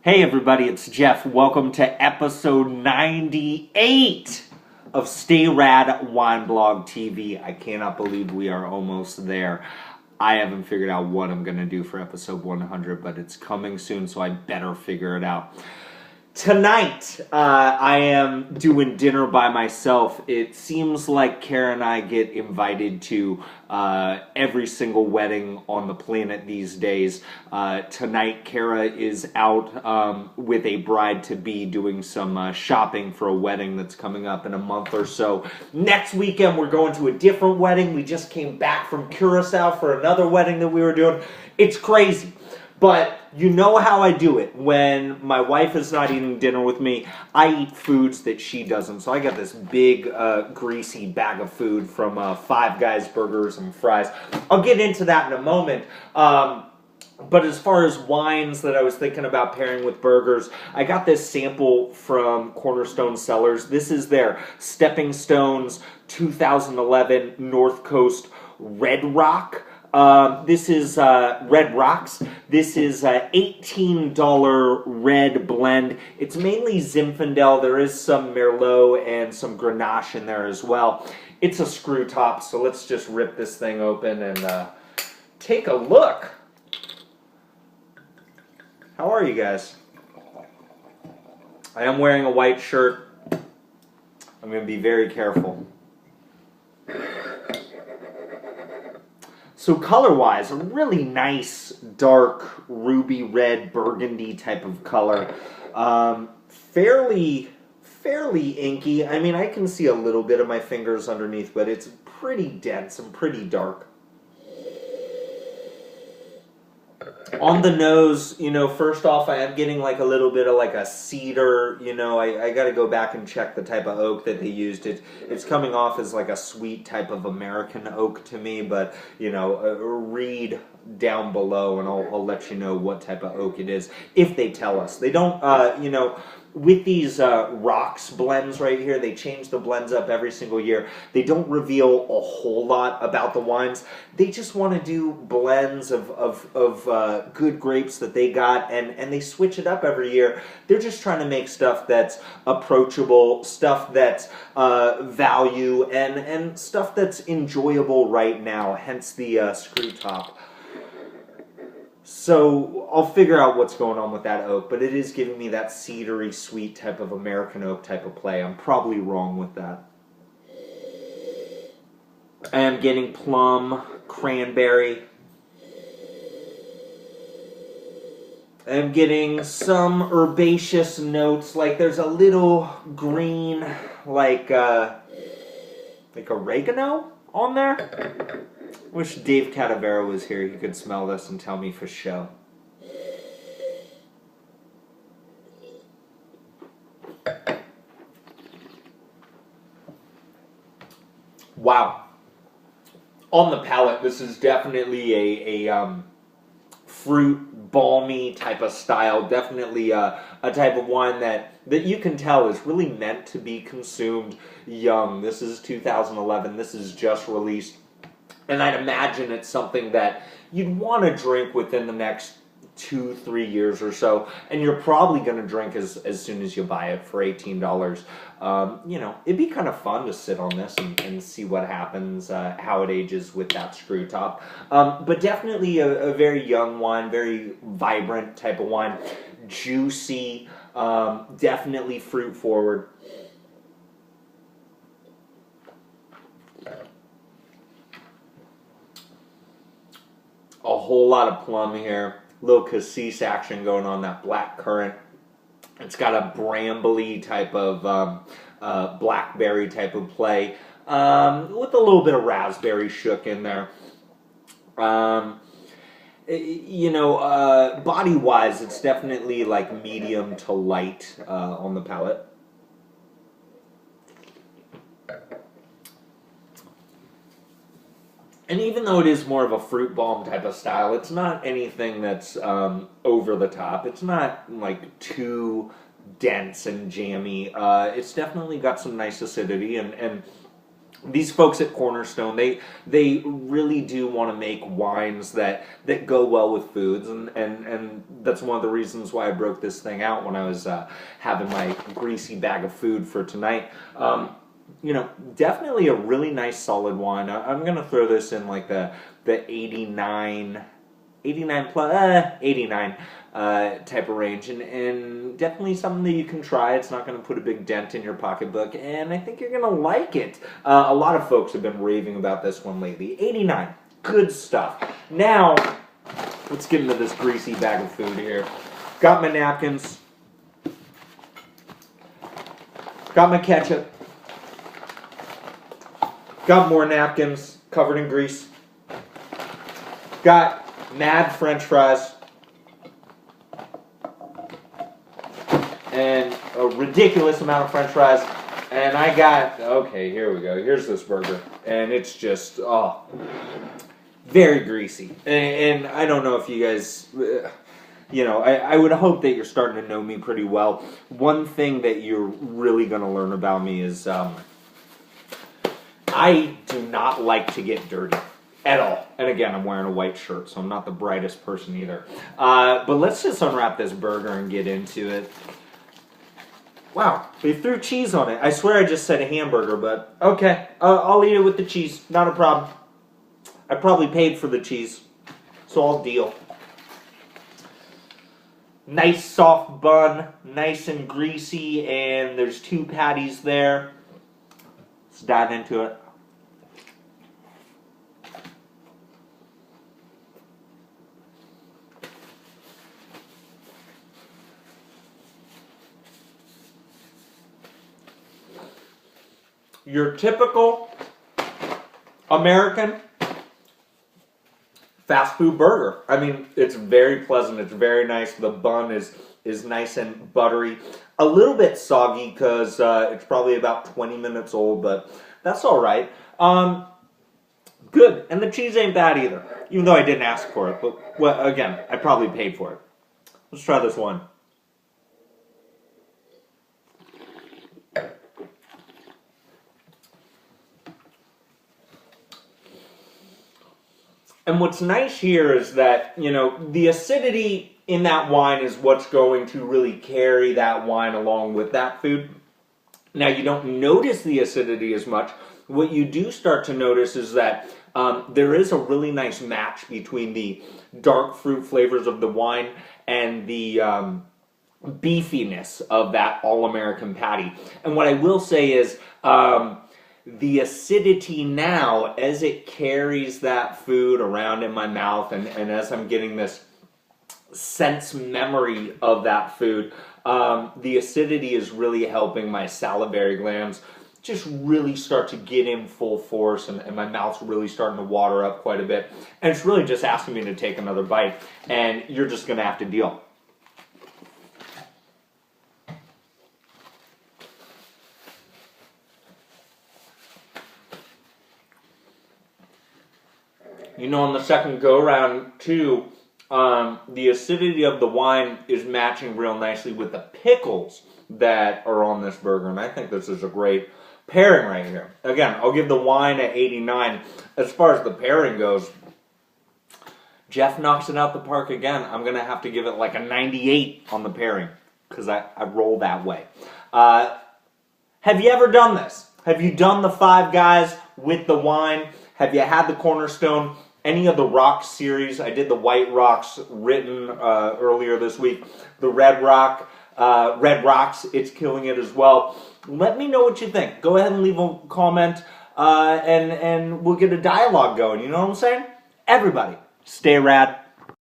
Hey everybody, it's Jeff. Welcome to episode 98 of Stay Rad Wine Blog TV. I cannot believe we are almost there. I haven't figured out what I'm going to do for episode 100, but it's coming soon, so I better figure it out. Tonight, I am doing dinner by myself. It seems like Kara and I get invited to every single wedding on the planet these days. Tonight, Kara is out with a bride-to-be doing some shopping for a wedding that's coming up in a month or so. Next weekend, we're going to a different wedding. We just came back from Curacao for another wedding that we were doing. It's crazy. But you know how I do it. When my wife is not eating dinner with me, I eat foods that she doesn't. So I got this big, greasy bag of food from Five Guys Burgers and Fries. I'll get into that in a moment. But as far as wines that I was thinking about pairing with burgers, I got this sample from Cornerstone Cellars. This is their Stepping Stones 2011 North Coast Red Rock. This is Red Rocks. This is $18 red blend. It's mainly Zinfandel. There is some Merlot and some Grenache in there as well. It's a screw top, so let's just rip this thing open and take a look. How are you guys? I am wearing a white shirt. I'm going to be very careful. So color-wise, a really nice, dark, ruby red, burgundy type of color. Fairly inky. I mean, I can see a little bit of my fingers underneath, but it's pretty dense and pretty dark. On the nose, first off, I am getting like a little bit of like a cedar, I got to go back and check the type of oak that they used. It's coming off as like a sweet type of American oak to me, but, read down below and I'll let you know what type of oak it is if they tell us. They don't, with these rocks blends right here, they change the blends up every single year. They don't reveal a whole lot about the wines. They just want to do blends of good grapes that they got, and they switch it up every year. They're just trying to make stuff that's approachable, stuff that's value, and stuff that's enjoyable right now, hence the screw top. So I'll figure out what's going on with that oak, but it is giving me that cedary, sweet type of American oak type of play. I'm probably wrong with that. I am getting plum, cranberry. I'm getting some herbaceous notes, like there's a little green, like oregano on there. Wish Dave Catavera was here. He could smell this and tell me for show. Wow. On the palate, this is definitely a fruit, balmy type of style. Definitely a type of wine that you can tell is really meant to be consumed young. This is 2011. This is just released. And I'd imagine it's something that you'd want to drink within the next 2-3 years or so, and you're probably going to drink as soon as you buy it for $18. It'd be kind of fun to sit on this and see what happens, how it ages with that screw top. But definitely a very young wine, very vibrant type of wine, juicy, definitely fruit forward. A whole lot of plum here, little cassis action going on, that black currant. It's got a brambly type of blackberry type of play, with a little bit of raspberry shook in there. Body-wise, it's definitely like medium to light on the palate. And even though it is more of a fruit bomb type of style, it's not anything that's over the top. It's not like too dense and jammy. It's definitely got some nice acidity, and these folks at Cornerstone, they really do want to make wines that go well with foods, and that's one of the reasons why I broke this thing out when I was having my greasy bag of food for tonight. Definitely a really nice solid wine. I'm gonna throw this in like the 89 plus 89 type of range, and definitely something that you can try. It's not going to put a big dent in your pocketbook, and I think you're going to like it. A lot of folks have been raving about this one lately. 89, good stuff. Now, let's get into this greasy bag of food here. Got my napkins. Got my ketchup. Got more napkins covered in grease. Got mad French fries. And a ridiculous amount of French fries. And I got, okay, here we go. Here's this burger. And it's just, very greasy. And I don't know if you guys, I would hope that you're starting to know me pretty well. One thing that you're really going to learn about me is I do not like to get dirty. At all. And again, I'm wearing a white shirt, so I'm not the brightest person either. But let's just unwrap this burger and get into it. Wow, they threw cheese on it. I swear I just said a hamburger, but okay. I'll eat it with the cheese. Not a problem. I probably paid for the cheese, so I'll deal. Nice soft bun, nice and greasy, and there's 2 patties there. Let's dive into it. Your typical American fast food burger. I mean, it's very pleasant. It's very nice. The bun is nice and buttery. A little bit soggy because it's probably about 20 minutes old, but that's all right. Good. And the cheese ain't bad either, even though I didn't ask for it. But, well, again, I probably paid for it. Let's try this one. And what's nice here is that, the acidity in that wine is what's going to really carry that wine along with that food. Now, you don't notice the acidity as much. What you do start to notice is that there is a really nice match between the dark fruit flavors of the wine and the beefiness of that all-American patty. And what I will say is the acidity now, as it carries that food around in my mouth, and as I'm getting this sense memory of that food, the acidity is really helping my salivary glands just really start to get in full force, and my mouth's really starting to water up quite a bit. And it's really just asking me to take another bite, and you're just going to have to deal. On the second go-round, too, the acidity of the wine is matching real nicely with the pickles that are on this burger, and I think this is a great pairing right here. Again, I'll give the wine an 89. As far as the pairing goes, Jeff knocks it out the park again. I'm going to have to give it like a 98 on the pairing, because I roll that way. Have you ever done this? Have you done the Five Guys with the wine? Have you had the Cornerstone? Any of the Rock series? I did the White Rocks written earlier this week. The Red Rocks, it's killing it as well. Let me know what you think. Go ahead and leave a comment, and we'll get a dialogue going. You know what I'm saying? Everybody, stay rad.